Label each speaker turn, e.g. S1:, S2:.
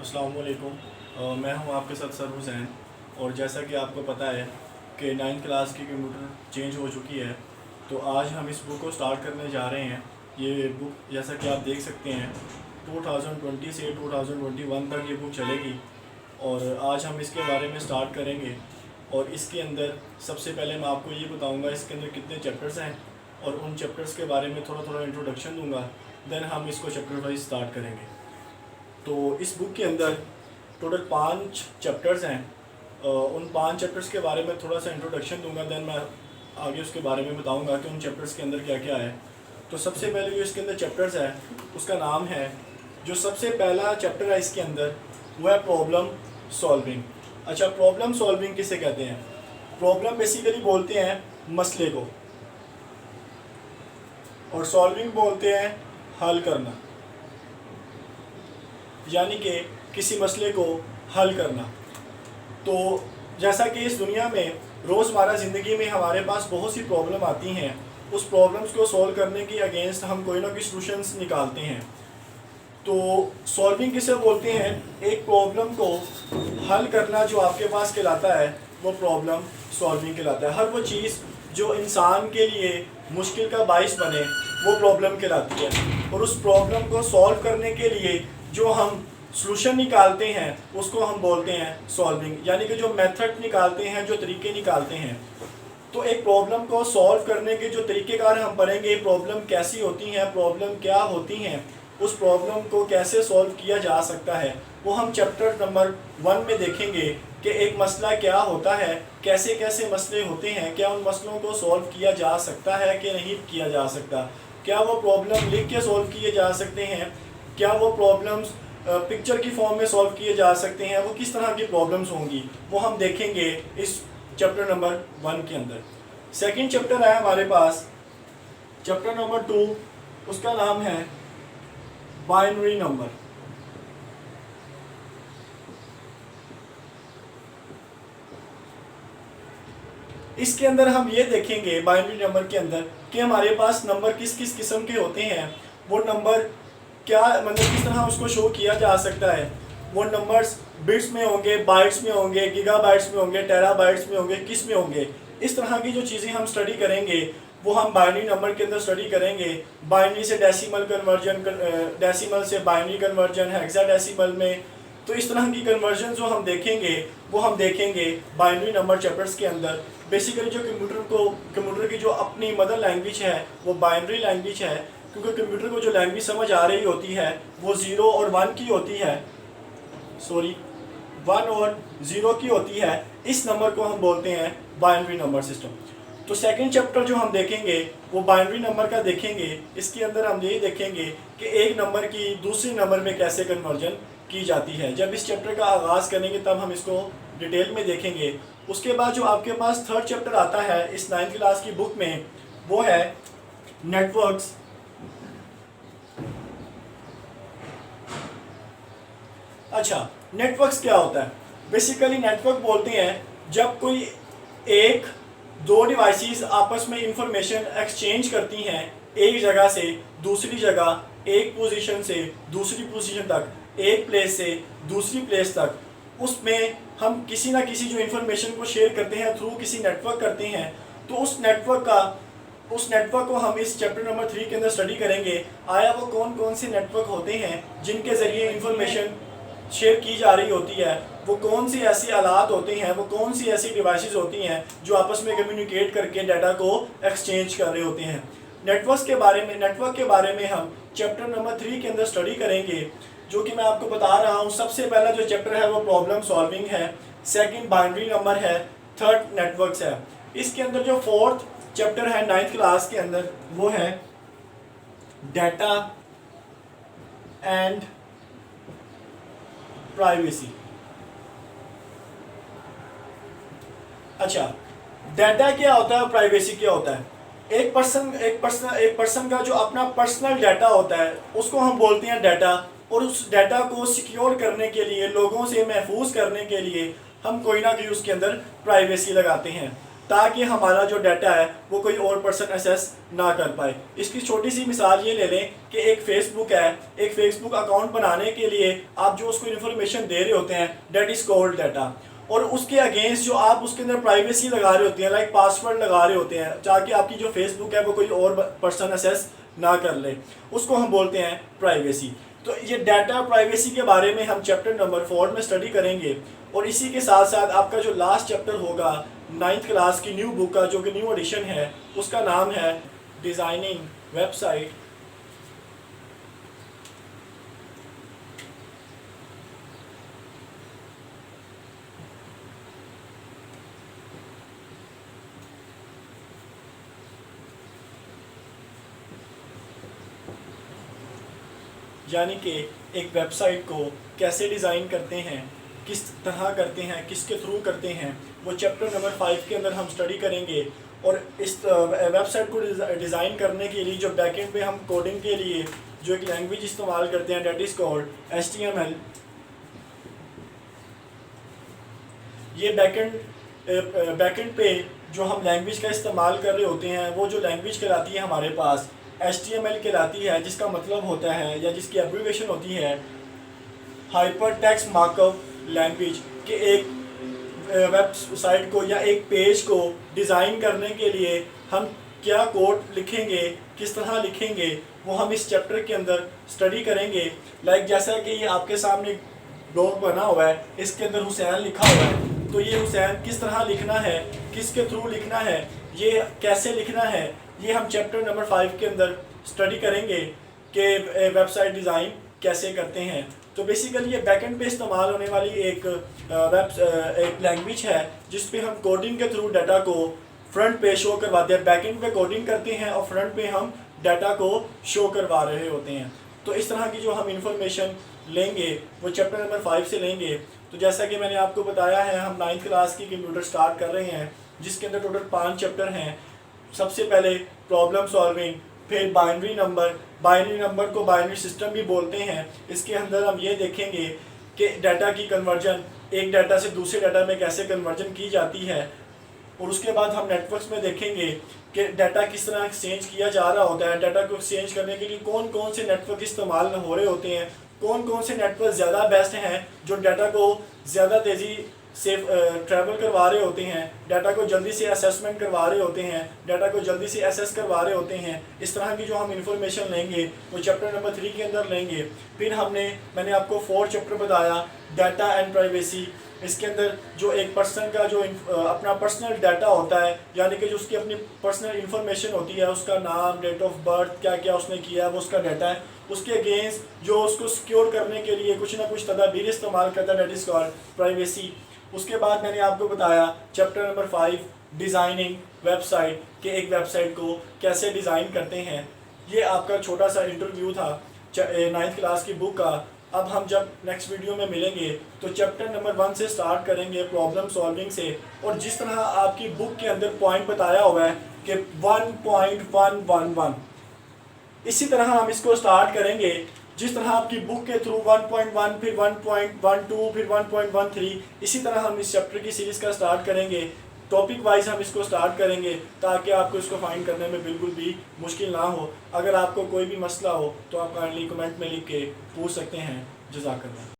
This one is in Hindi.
S1: अस्सलाम वालेकुम। मैं हूं आपके साथ सर हुसैन। और जैसा कि आपको पता है कि 9th क्लास की कंप्यूटर चेंज हो चुकी है, तो आज हम इस बुक को स्टार्ट करने जा रहे हैं। ये बुक जैसा कि आप देख सकते हैं 2020 से 2021 तक ये बुक चलेगी। और आज हम इसके बारे में स्टार्ट करेंगे। और इसके अंदर सबसे पहले मैं आपको ये बताऊंगा इसके अंदर कितने चैप्टर्स हैं, और उन चैप्टर्स के बारे में थोड़ा थोड़ा इंट्रोडक्शन दूंगा। देन हम इसको चैप्टर वाइज स्टार्ट करेंगे। तो इस बुक के अंदर टोटल 5 चैप्टर्स हैं। उन 5 चैप्टर्स के बारे में थोड़ा सा इंट्रोडक्शन दूंगा, देन मैं आगे उसके बारे में बताऊंगा कि उन चैप्टर्स के अंदर क्या क्या है। तो सबसे पहले जो इसके अंदर चैप्टर्स है उसका नाम है, जो सबसे पहला चैप्टर है इसके अंदर वो है प्रॉब्लम सॉल्विंग। अच्छा, प्रॉब्लम सॉल्विंग किसे कहते हैं? प्रॉब्लम बेसिकली बोलते हैं मसले को, और सॉल्विंग बोलते हैं हल करना, यानी कि किसी मसले को हल करना। तो जैसा कि इस दुनिया में रोज़मर्रा ज़िंदगी में हमारे पास बहुत सी प्रॉब्लम आती हैं, उस प्रॉब्लम्स को सॉल्व करने के अगेंस्ट हम कोई ना कोई सॉल्यूशंस निकालते हैं। तो सॉल्विंग किसे बोलते हैं? एक प्रॉब्लम को हल करना जो आपके पास कहलाता है वो प्रॉब्लम सॉल्विंग कहलाता है। हर वो चीज़ जो इंसान के लिए मुश्किल का बाइस बने वो प्रॉब्लम कहलाती है। और उस प्रॉब्लम को सॉल्व करने के लिए जो हम सॉल्यूशन निकालते हैं उसको हम बोलते हैं सॉल्विंग, यानी कि जो मेथड निकालते हैं, जो तरीके निकालते हैं। तो एक प्रॉब्लम को सॉल्व करने के जो तरीक़ेकार हम पढ़ेंगे, प्रॉब्लम कैसी होती हैं, प्रॉब्लम क्या होती हैं, उस प्रॉब्लम को कैसे सॉल्व किया जा सकता है, वो हम चैप्टर नंबर 1 में देखेंगे कि एक मसला क्या होता है, कैसे कैसे मसले होते हैं, क्या उन मसलों को सॉल्व किया जा सकता है कि नहीं किया जा सकता, क्या वो प्रॉब्लम लिख के सॉल्व किए जा सकते हैं, क्या वो प्रॉब्लम्स पिक्चर की फॉर्म में सॉल्व किए जा सकते हैं, वो किस तरह की प्रॉब्लम्स होंगी, वो हम देखेंगे इस चैप्टर नंबर 1 के अंदर। सेकंड चैप्टर है हमारे पास, चैप्टर नंबर 2, उसका नाम है बाइनरी नंबर। इसके अंदर हम ये देखेंगे बाइनरी नंबर के अंदर कि हमारे पास नंबर किस किस किस्म के होते हैं, वो नंबर क्या मतलब किस तरह उसको शो किया जा सकता है। वो नंबर्स बिट्स में होंगे, बाइट्स में होंगे, गीगाबाइट्स में होंगे, टेराबाइट्स में होंगे, किस में होंगे। इस तरह की जो चीज़ें हम स्टडी करेंगे वो हम बाइनरी नंबर के अंदर स्टडी करेंगे। बाइनरी से डेसिमल कन्वर्जन, डेसिमल से बाइनरी कन्वर्जन, हेक्साडेसिमल में। तो इस तरह की कन्वर्जन जो हम देखेंगे वो हम देखेंगे बाइनरी नंबर चैप्टर्स के अंदर। बेसिकली जो कंप्यूटर की जो अपनी मदर लैंग्वेज है वो बाइनरी लैंग्वेज है, क्योंकि कंप्यूटर को जो लैंग्वेज समझ आ रही होती है वो 0 और 1 की होती है, 1 और 0 की होती है। इस नंबर को हम बोलते हैं बाइनरी नंबर सिस्टम। तो सेकंड चैप्टर जो हम देखेंगे वो बाइनरी नंबर का देखेंगे। इसके अंदर हम यही देखेंगे कि एक नंबर की दूसरे नंबर में कैसे कन्वर्जन की जाती है। जब इस चैप्टर का आगाज़ करेंगे तब हम इसको डिटेल में देखेंगे। उसके बाद जो आपके पास थर्ड चैप्टर आता है इस 9th क्लास की बुक में वो है नेटवर्क्स। अच्छा, नेटवर्क्स क्या होता है? बेसिकली नेटवर्क बोलते हैं जब कोई एक दो डिवाइसेस आपस में इंफॉर्मेशन एक्सचेंज करती हैं, एक जगह से दूसरी जगह, एक पोजीशन से दूसरी पोजीशन तक, एक प्लेस से दूसरी प्लेस तक, उसमें हम किसी ना किसी जो इंफॉर्मेशन को शेयर करते हैं थ्रू किसी नेटवर्क करते हैं। तो उस नेटवर्क को हम इस चैप्टर नंबर 3 के अंदर स्टडी करेंगे। आया वो कौन कौन से नेटवर्क होते हैं जिनके ज़रिए इंफॉर्मेशन शेयर की जा रही होती है, वो कौन सी ऐसी आलात होते हैं, वो कौन सी ऐसी डिवाइसेस होती हैं जो आपस में कम्युनिकेट करके डाटा को एक्सचेंज कर रहे होते हैं। नेटवर्क के बारे में हम चैप्टर नंबर 3 के अंदर स्टडी करेंगे, जो कि मैं आपको बता रहा हूँ। सबसे पहला जो चैप्टर है वो प्रॉब्लम सॉल्विंग है, सेकंड बाइनरी नंबर है, थर्ड नेटवर्क्स है। इसके अंदर जो फोर्थ चैप्टर है 9th क्लास के अंदर वो है डाटा एंड प्राइवेसी। अच्छा, डाटा क्या होता है और प्राइवेसी क्या होता है? एक पर्सन का जो अपना पर्सनल डाटा होता है उसको हम बोलते हैं डाटा। और उस डाटा को सिक्योर करने के लिए, लोगों से महफूज करने के लिए हम कोई ना कोई उसके अंदर प्राइवेसी लगाते हैं। ताकि हमारा जो डाटा है वो कोई और पर्सन एसेस ना कर पाए। इसकी छोटी सी मिसाल ये ले लें कि एक फेसबुक है, एक फेसबुक अकाउंट बनाने के लिए आप जो उसको इन्फॉर्मेशन दे रहे होते हैं डेट इज़ कॉल्ड डाटा, और उसके अगेंस्ट जो आप उसके अंदर प्राइवेसी लगा रहे होते हैं, लाइक पासवर्ड लगा रहे होते हैं ताकि आपकी जो फेसबुक है वो कोई और पर्सन एसेस ना कर ले, उसको हम बोलते हैं प्राइवेसी। तो ये डाटा प्राइवेसी के बारे में हम चैप्टर नंबर 4 में स्टडी करेंगे। और इसी के साथ साथ आपका जो लास्ट चैप्टर होगा 9th क्लास की न्यू बुक का, जो कि न्यू एडिशन है, उसका नाम है डिज़ाइनिंग वेबसाइट यानी कि एक वेबसाइट को कैसे डिज़ाइन करते हैं, किस तरह करते हैं, किसके थ्रू करते हैं, वो चैप्टर नंबर 5 के अंदर हम स्टडी करेंगे। और इस वेबसाइट को डिज़ाइन करने के लिए जो बैकएंड पे हम कोडिंग के लिए जो एक लैंग्वेज इस्तेमाल करते हैं डेट इज़ कॉल्ड HTML। ये बैकएंड पे जो हम लैंग्वेज का इस्तेमाल कर रहे होते हैं वो जो लैंग्वेज कहलाती है हमारे पास HTML कहलाती है, जिसका मतलब होता है या जिसकी एब्रीविएशन होती है हाइपर टेक्स्ट मार्कअप लैंग्वेज। कि एक वेबसाइट को या एक पेज को डिज़ाइन करने के लिए हम क्या कोड लिखेंगे, किस तरह लिखेंगे, वो हम इस चैप्टर के अंदर स्टडी करेंगे। लाइक जैसा कि ये आपके सामने ब्लॉग बना हुआ है, इसके अंदर हुसैन लिखा हुआ है, तो ये हुसैन किस तरह लिखना है, किसके थ्रू लिखना है, ये कैसे लिखना है, ये हम चैप्टर नंबर 5 के अंदर स्टडी करेंगे कि वेबसाइट डिज़ाइन कैसे करते हैं। तो बेसिकली ये बैकएंड पे इस्तेमाल होने वाली एक लैंग्वेज है जिस पे हम कोडिंग के थ्रू डाटा को फ्रंट पे शो करवाते हैं। बैकएंड पे कोडिंग करते हैं और फ्रंट पे हम डाटा को शो करवा रहे होते हैं। तो इस तरह की जो हम इंफॉर्मेशन लेंगे वो चैप्टर नंबर 5 से लेंगे। तो जैसा कि मैंने आपको बताया है, हम 9th क्लास की कंप्यूटर स्टार्ट कर रहे हैं, जिसके अंदर टोटल 5 चैप्टर हैं। सबसे पहले प्रॉब्लम सॉल्विंग, फिर बाइनरी नंबर को बाइनरी सिस्टम भी बोलते हैं। इसके अंदर हम ये देखेंगे कि डाटा की कन्वर्जन एक डाटा से दूसरे डाटा में कैसे कन्वर्जन की जाती है। और उसके बाद हम नेटवर्क्स में देखेंगे कि डाटा किस तरह एक्सचेंज किया जा रहा होता है। डाटा को एक्सचेंज करने के लिए कौन कौन से नेटवर्क इस्तेमाल हो रहे होते हैं, कौन कौन से नेटवर्क ज़्यादा बेस्ट हैं जो डाटा को ज़्यादा तेज़ी से ट्रैवल करवा रहे होते हैं, डाटा को जल्दी से असेसमेंट करवा रहे होते हैं, डाटा को जल्दी से असेस करवा रहे होते हैं। इस तरह की जो हम इंफॉर्मेशन लेंगे वो चैप्टर नंबर 3 के अंदर लेंगे। फिर मैंने आपको 4 चैप्टर बताया डाटा एंड प्राइवेसी। इसके अंदर जो एक पर्सन का जो अपना पर्सनल डाटा होता है, यानी कि जो उसकी अपनी पर्सनल इंफॉर्मेशन होती है, उसका नाम, डेट ऑफ बर्थ, क्या क्या उसने किया है, वो उसका डाटा है, उसके अगेंस्ट जो उसको सिक्योर करने के लिए कुछ ना कुछ तदाबीर इस्तेमाल करता है, डेट इज़ कॉल्ड प्राइवेसी। उसके बाद मैंने आपको बताया चैप्टर नंबर 5 डिज़ाइनिंग वेबसाइट, कि एक वेबसाइट को कैसे डिज़ाइन करते हैं। ये आपका छोटा सा इंटरव्यू था 9th क्लास की बुक का। अब हम जब नेक्स्ट वीडियो में मिलेंगे तो चैप्टर नंबर 1 से स्टार्ट करेंगे, प्रॉब्लम सॉल्विंग से। और जिस तरह आपकी बुक के अंदर पॉइंट बताया हुआ है कि 1.111, इसी तरह हम इसको स्टार्ट करेंगे। जिस तरह आपकी बुक के थ्रू 1.1, फिर 1.12, फिर 1.13, इसी तरह हम इस चैप्टर की सीरीज़ का स्टार्ट करेंगे। टॉपिक वाइज हम इसको स्टार्ट करेंगे ताकि आपको इसको फाइंड करने में बिल्कुल भी मुश्किल ना हो। अगर आपको कोई भी मसला हो तो आप काइंडली कमेंट में लिख के पूछ सकते हैं। जज़ाकल्लाह।